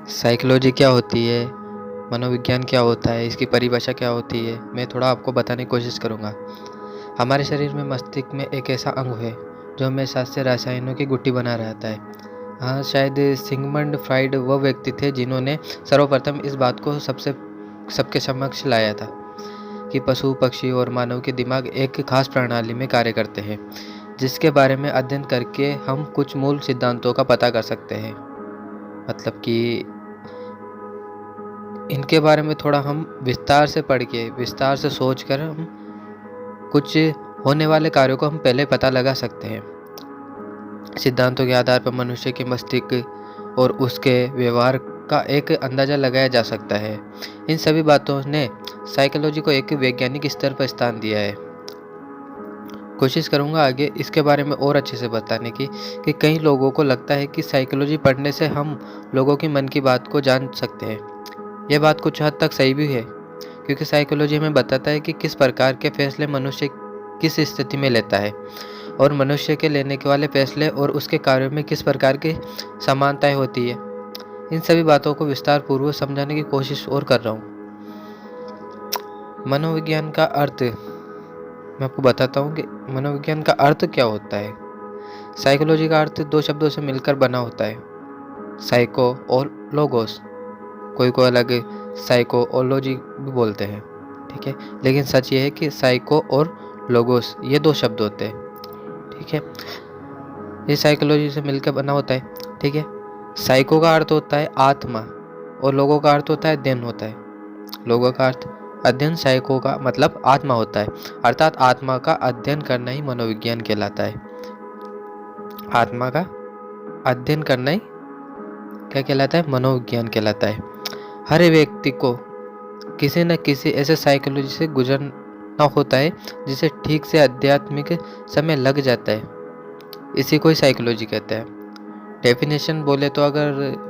Psychology क्या होती है, मनोविज्ञान क्या होता है, इसकी परिभाषा क्या होती है, मैं थोड़ा आपको बताने की कोशिश करूँगा। हमारे शरीर में मस्तिष्क में एक ऐसा अंग है जो हमेशा से रसायनों की गुत्थी बना रहता है। हाँ, शायद सिगमंड फ्राइड वह व्यक्ति थे जिन्होंने सर्वप्रथम इस बात को सबके समक्ष लाया था कि पशु, पक्षी और मानव के दिमाग एक खास प्रणाली में कार्य करते हैं, जिसके बारे में अध्ययन करके हम कुछ मूल सिद्धांतों का पता कर सकते हैं। मतलब कि इनके बारे में थोड़ा हम विस्तार से पढ़ के, विस्तार से सोच कर हम कुछ होने वाले कार्यों को हम पहले पता लगा सकते हैं। सिद्धांतों के आधार पर मनुष्य के मस्तिष्क और उसके व्यवहार का एक अंदाज़ा लगाया जा सकता है। इन सभी बातों ने साइकोलॉजी को एक वैज्ञानिक स्तर पर स्थान दिया है। कोशिश करूंगा आगे इसके बारे में और अच्छे से बताने की कि कई लोगों को लगता है कि साइकोलॉजी पढ़ने से हम लोगों की मन की बात को जान सकते हैं। यह बात कुछ हद तक सही भी है, क्योंकि साइकोलॉजी हमें बताता है कि किस प्रकार के फैसले मनुष्य किस स्थिति में लेता है और मनुष्य के लेने के वाले फैसले और उसके कार्यों में किस प्रकार की समानताएं होती है। इन सभी बातों को विस्तार पूर्वक समझाने की कोशिश और कर रहा हूँ। मनोविज्ञान का अर्थ मैं आपको बताता हूँ कि मनोविज्ञान का अर्थ क्या होता है। साइकोलॉजी का अर्थ दो शब्दों से मिलकर बना होता है, साइको और लोगोस। कोई अलग साइकोलॉजी भी बोलते हैं, ठीक है, लेकिन सच ये है कि साइको और लोगोस ये दो शब्द होते हैं, ठीक है। ये साइकोलॉजी से मिलकर बना होता है, ठीक है। साइको का अर्थ होता है आत्मा और लोगों का अर्थ होता है अध्ययन होता है। लोगों का अर्थ अध्ययन, साइको का मतलब आत्मा होता है, अर्थात आत्मा का अध्ययन करना ही मनोविज्ञान कहलाता है। आत्मा का अध्ययन करना ही क्या कहलाता है? मनोविज्ञान कहलाता है। हर व्यक्ति को किसी न किसी ऐसे साइकोलॉजी से गुजरना होता है जिसे ठीक से आध्यात्मिक समय लग जाता है, इसी को ही साइकोलॉजी कहते हैं। डेफिनेशन बोले तो अगर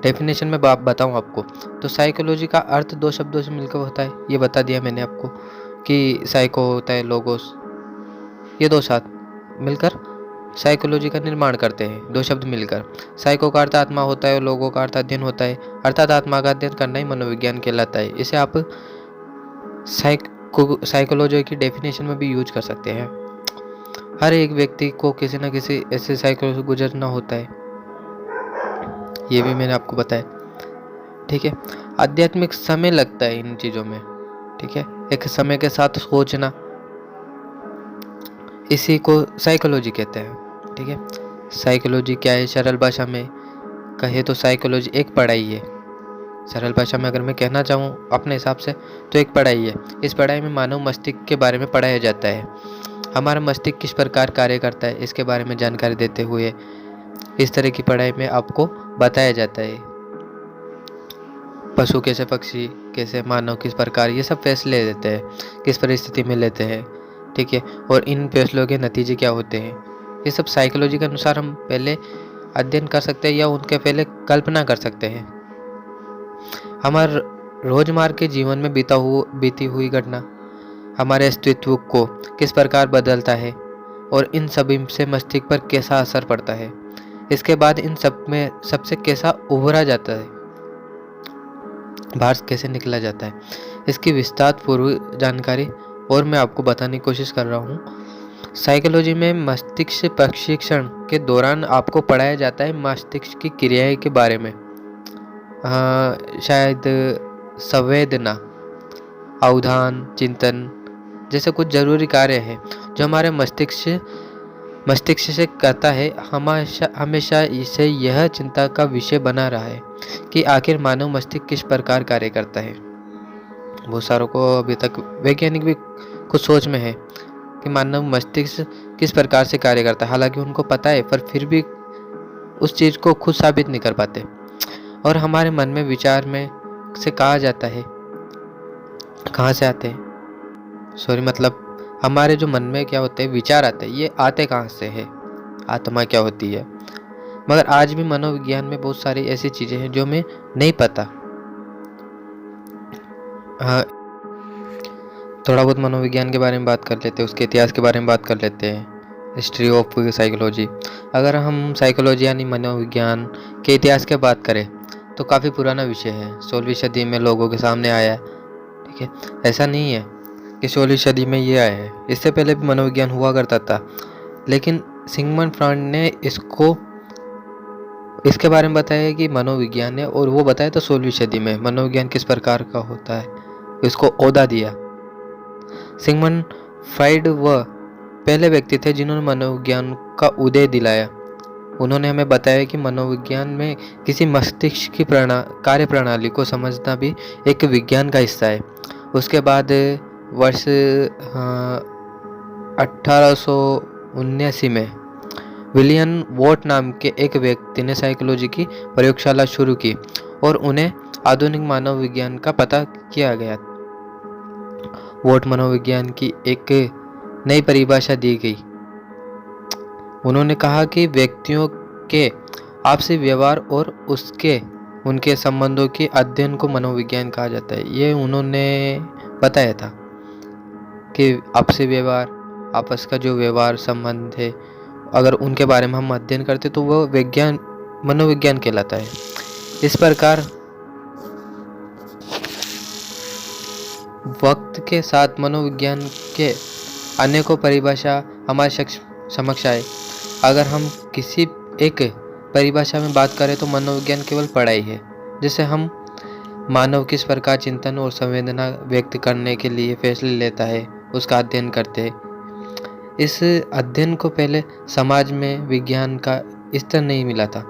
डेफिनेशन में बताऊं आपको तो साइकोलॉजी का अर्थ दो शब्दों से मिलकर होता है। ये बता दिया मैंने आपको कि साइको होता है, लोगोस, ये दो साथ मिलकर साइकोलॉजी का निर्माण करते हैं, दो शब्द मिलकर। साइको का अर्थ आत्मा होता है और लोगों का अर्थ अध्ययन होता है, अर्थात आत्मा का अध्ययन करना ही मनोविज्ञान कहलाता है। इसे आप साइकोलॉजी की डेफिनेशन में भी यूज कर सकते हैं। हर एक व्यक्ति को किसी न किसी ऐसे साइकोलॉजी से गुजरना होता है, ये भी मैंने आपको बताया, ठीक है। आध्यात्मिक समय लगता है इन चीज़ों में, ठीक है, एक समय के साथ सोचना, इसी को साइकोलॉजी कहते हैं, ठीक है। साइकोलॉजी क्या है? सरल भाषा में कहे तो साइकोलॉजी एक पढ़ाई है। सरल भाषा में अगर मैं कहना चाहूँ अपने हिसाब से तो एक पढ़ाई है। इस पढ़ाई में मानव मस्तिष्क के बारे में पढ़ाया जाता है। हमारा मस्तिष्क किस प्रकार कार्य करता है इसके बारे में जानकारी देते हुए इस तरह की पढ़ाई में आपको बताया जाता है। पशु कैसे, पक्षी कैसे, मानव किस प्रकार, ये सब फैसले लेते हैं, किस परिस्थिति में लेते हैं, ठीक है, और इन फैसलों के नतीजे क्या होते हैं, ये सब साइकोलॉजी के अनुसार हम पहले अध्ययन कर सकते हैं या उनके पहले कल्पना कर सकते हैं। हमारे रोजमर्रा के जीवन में बीती हुई घटना हमारे अस्तित्व को किस प्रकार बदलता है और इन सभी से मस्तिष्क पर कैसा असर पड़ता है। इसके बाद इन सब में सबसे कैसा उभरा जाता है, बाहर कैसे निकला जाता है, इसकी विस्तार पूर्व जानकारी और मैं आपको बताने की कोशिश कर रहा हूँ। साइकोलॉजी में मस्तिष्क प्रशिक्षण के दौरान आपको पढ़ाया जाता है मस्तिष्क की क्रियाएं के बारे में। शायद संवेदना, अवधान, चिंतन जैसे कुछ जरूरी कार्य हैं जो हमारे मस्तिष्क से करता है। हमेशा इसे यह चिंता का विषय बना रहा है कि आखिर मानव मस्तिष्क किस प्रकार कार्य करता है। बहुत सारों को अभी तक वैज्ञानिक भी कुछ सोच में है कि मानव मस्तिष्क किस प्रकार से कार्य करता है, हालांकि उनको पता है पर फिर भी उस चीज़ को खुद साबित नहीं कर पाते। और हमारे मन में विचार में से कहा जाता है, कहाँ से आते हैं, मतलब हमारे जो मन में क्या होते हैं, विचार आते हैं, ये आते कहाँ से है, आत्मा क्या होती है। मगर आज भी मनोविज्ञान में बहुत सारी ऐसी चीज़ें हैं जो हमें नहीं पता। हाँ, थोड़ा बहुत मनोविज्ञान के बारे में बात कर लेते हैं, उसके इतिहास के बारे में बात कर लेते हैं, हिस्ट्री ऑफ साइकोलॉजी। अगर हम साइकोलॉजी यानी मनोविज्ञान के इतिहास की बात करें तो काफ़ी पुराना विषय है, 16वीं सदी में लोगों के सामने आया है। ठीक है, ऐसा नहीं है कि 16वीं सदी में ये आया है, इससे पहले भी मनोविज्ञान हुआ करता था, लेकिन सिगमंड फ्रॉइड ने इसके बारे में बताया कि मनोविज्ञान है, और वो बताया तो 16वीं सदी में मनोविज्ञान किस प्रकार का होता है, इसको ओहदा दिया। सिगमंड फ्रॉइड वह पहले व्यक्ति थे जिन्होंने मनोविज्ञान का उदय दिलाया। उन्होंने हमें बताया कि मनोविज्ञान में किसी मस्तिष्क की कार्य प्रणाली को समझना भी एक विज्ञान का हिस्सा है। उसके बाद वर्ष 1879 में विलियम वॉट नाम के एक व्यक्ति ने साइकोलॉजी की प्रयोगशाला शुरू की और उन्हें आधुनिक मानव विज्ञान का पता किया गया। वॉट मनोविज्ञान की एक नई परिभाषा दी गई। उन्होंने कहा कि व्यक्तियों के आपसी व्यवहार और उनके संबंधों के अध्ययन को मनोविज्ञान कहा जाता है। ये उन्होंने बताया था कि आपसी व्यवहार, आपस का जो व्यवहार संबंध है, अगर उनके बारे में हम अध्ययन करते तो वह मनोविज्ञान कहलाता है। इस प्रकार वक्त के साथ मनोविज्ञान के अनेकों परिभाषा हमारे समक्ष आए। अगर हम किसी एक परिभाषा में बात करें तो मनोविज्ञान केवल पढ़ाई है, जिसे हम मानव किस प्रकार चिंतन और संवेदना व्यक्त करने के लिए फैसले लेता है, उसका अध्ययन करते हैं। इस अध्ययन को पहले समाज में विज्ञान का स्तर नहीं मिला था।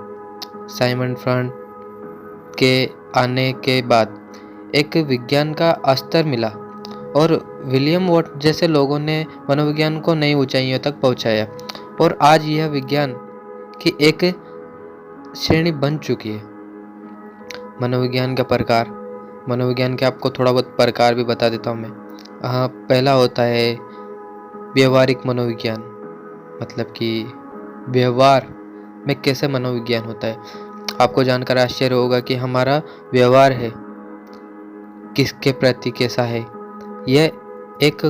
सिगमंड फ्रॉइड के आने के बाद एक विज्ञान का स्तर मिला और विलियम वॉट जैसे लोगों ने मनोविज्ञान को नई ऊंचाइयों तक पहुंचाया, और आज यह विज्ञान की एक श्रेणी बन चुकी है। मनोविज्ञान का प्रकार, मनोविज्ञान के आपको थोड़ा बहुत प्रकार भी बता देता हूँ मैं। पहला होता है व्यवहारिक मनोविज्ञान, मतलब कि व्यवहार में कैसे मनोविज्ञान होता है। आपको जानकर आश्चर्य होगा कि हमारा व्यवहार है किसके प्रति कैसा है, यह एक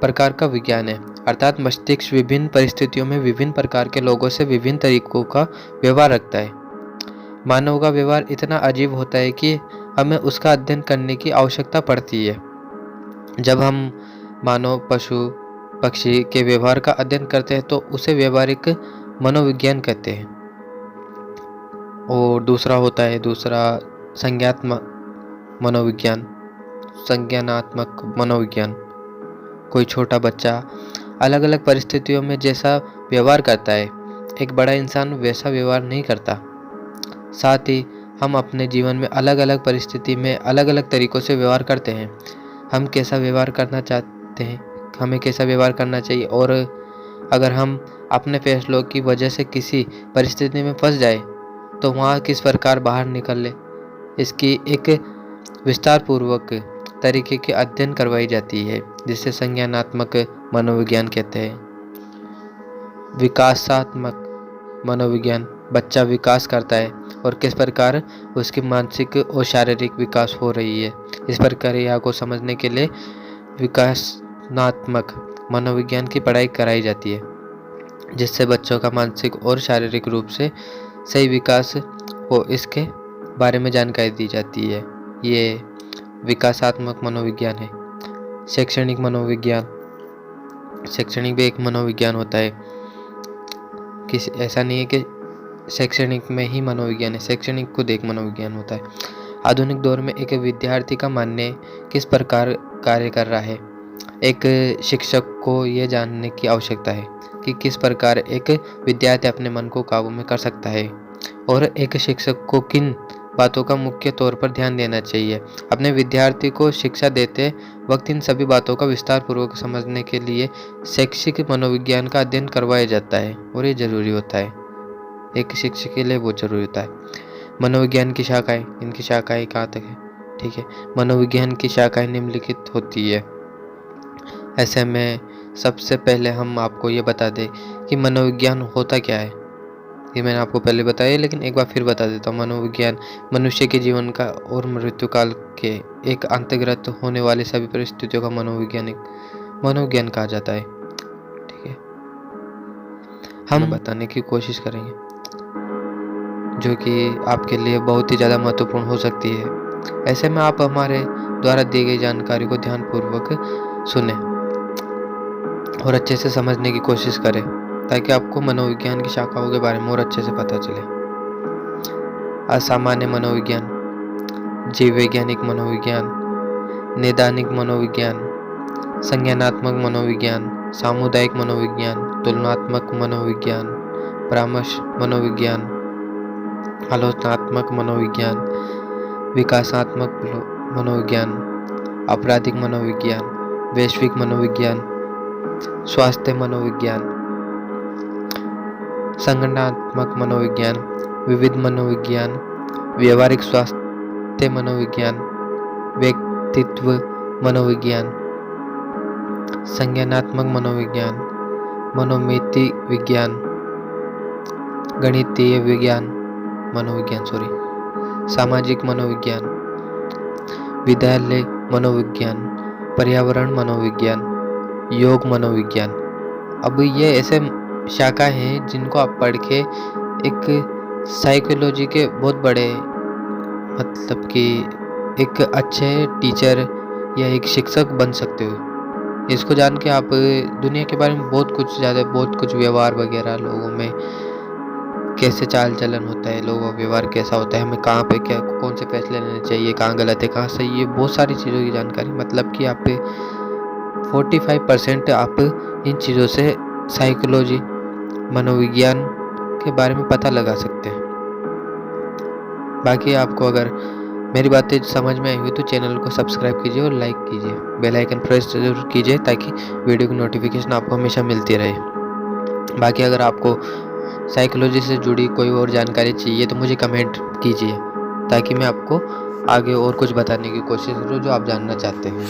प्रकार का विज्ञान है। अर्थात मस्तिष्क विभिन्न परिस्थितियों में विभिन्न प्रकार के लोगों से विभिन्न तरीकों का व्यवहार रखता है। मानव का व्यवहार इतना अजीब होता है कि हमें उसका अध्ययन करने की आवश्यकता पड़ती है। जब हम मानव, पशु, पक्षी के व्यवहार का अध्ययन करते हैं तो उसे व्यवहारिक मनोविज्ञान कहते हैं। और दूसरा संज्ञानात्मक मनोविज्ञान। कोई छोटा बच्चा अलग अलग परिस्थितियों में जैसा व्यवहार करता है, एक बड़ा इंसान वैसा व्यवहार नहीं करता। साथ ही हम अपने जीवन में अलग अलग परिस्थिति में अलग अलग तरीकों से व्यवहार करते हैं। हम कैसा व्यवहार करना चाहते हैं, हमें कैसा व्यवहार करना चाहिए, और अगर हम अपने फैसलों की वजह से किसी परिस्थिति में फंस जाए तो वहाँ किस प्रकार बाहर निकले, इसकी एक विस्तार पूर्वक तरीके की अध्ययन करवाई जाती है, जिसे संज्ञानात्मक मनोविज्ञान कहते हैं। विकासात्मक मनोविज्ञान, बच्चा विकास करता है और किस प्रकार उसकी मानसिक और शारीरिक विकास हो रही है, इस प्रक्रिया को समझने के लिए विकासात्मक मनोविज्ञान की पढ़ाई कराई जाती है, जिससे बच्चों का मानसिक और शारीरिक रूप से सही विकास हो, इसके बारे में जानकारी दी जाती है। ये विकासात्मक मनोविज्ञान है। शैक्षणिक मनोविज्ञान, शैक्षणिक भी एक मनोविज्ञान होता है। ऐसा नहीं है कि शैक्षणिक में ही मनोविज्ञान है, शैक्षणिक खुद एक मनोविज्ञान होता है। आधुनिक दौर में एक विद्यार्थी का मानने किस प्रकार कार्य कर रहा है, एक शिक्षक को यह जानने की आवश्यकता है कि किस प्रकार एक विद्यार्थी अपने मन को काबू में कर सकता है, और एक शिक्षक को किन बातों का मुख्य तौर पर ध्यान देना चाहिए। अपने विद्यार्थी को शिक्षा देते वक्त इन सभी बातों का विस्तार पूर्वक समझने के लिए शैक्षिक मनोविज्ञान का अध्ययन करवाया जाता है, और ये जरूरी होता है, एक शिक्षक के लिए बहुत जरूरी होता है। मनोविज्ञान की शाखाएं, इनकी शाखाएं कहाँ तक है, ठीक है। मनोविज्ञान की शाखाएं निम्नलिखित होती है। ऐसे में सबसे पहले हम आपको ये बता दें कि मनोविज्ञान होता क्या है। ये मैंने आपको पहले बताया, लेकिन एक बार फिर बता देता हूँ। मनोविज्ञान मनुष्य के जीवन का और मृत्यु काल के एक अंतर्गत होने वाली सभी परिस्थितियों का मनोविज्ञान कहा जाता है, ठीक है। हम बताने की कोशिश करेंगे। जो कि आपके लिए बहुत ही ज़्यादा महत्वपूर्ण हो सकती है। ऐसे में आप हमारे द्वारा दी गई जानकारी को ध्यानपूर्वक सुने और अच्छे से समझने की कोशिश करें, ताकि आपको मनोविज्ञान की शाखाओं के बारे में और अच्छे से पता चले। असामान्य मनोविज्ञान, जीव वैज्ञानिक मनोविज्ञान, नैदानिक मनोविज्ञान, संज्ञानात्मक मनोविज्ञान, सामुदायिक मनोविज्ञान, तुलनात्मक मनोविज्ञान, परामर्श मनोविज्ञान, आलोचनात्मक मनोविज्ञान, विकासात्मक मनोविज्ञान, आपराधिक मनोविज्ञान, वैश्विक मनोविज्ञान, स्वास्थ्य मनोविज्ञान, संगठनात्मक मनोविज्ञान, विविध मनोविज्ञान, व्यवहारिक स्वास्थ्य मनोविज्ञान, व्यक्तित्व मनोविज्ञान, संज्ञानात्मक मनोविज्ञान, मनोमिति विज्ञान, गणितीय विज्ञान मनोविज्ञान सामाजिक मनोविज्ञान, विद्यालय मनोविज्ञान, पर्यावरण मनोविज्ञान, योग मनोविज्ञान। अब ये ऐसे शाखा हैं जिनको आप पढ़ के एक साइकोलॉजी के बहुत बड़े, मतलब कि एक अच्छे टीचर या एक शिक्षक बन सकते हो। इसको जान के आप दुनिया के बारे में बहुत कुछ व्यवहार वगैरह, लोगों में कैसे चाल चलन होता है, लोगों का व्यवहार कैसा होता है, हमें कहाँ पे क्या कौन से फैसले लेने चाहिए, कहाँ गलत है कहाँ सही है, बहुत सारी चीज़ों की जानकारी, मतलब कि आप 45% आप इन चीज़ों से साइकोलॉजी मनोविज्ञान के बारे में पता लगा सकते हैं। बाकी आपको अगर मेरी बातें समझ में आई हुई तो चैनल को सब्सक्राइब कीजिए और लाइक कीजिए, बेल आइकन प्रेस जरूर कीजिए, ताकि वीडियो की नोटिफिकेशन आपको हमेशा मिलती रहे। बाकी अगर आपको साइकोलॉजी से जुड़ी कोई और जानकारी चाहिए तो मुझे कमेंट कीजिए, ताकि मैं आपको आगे और कुछ बताने की कोशिश करूँ जो आप जानना चाहते हैं।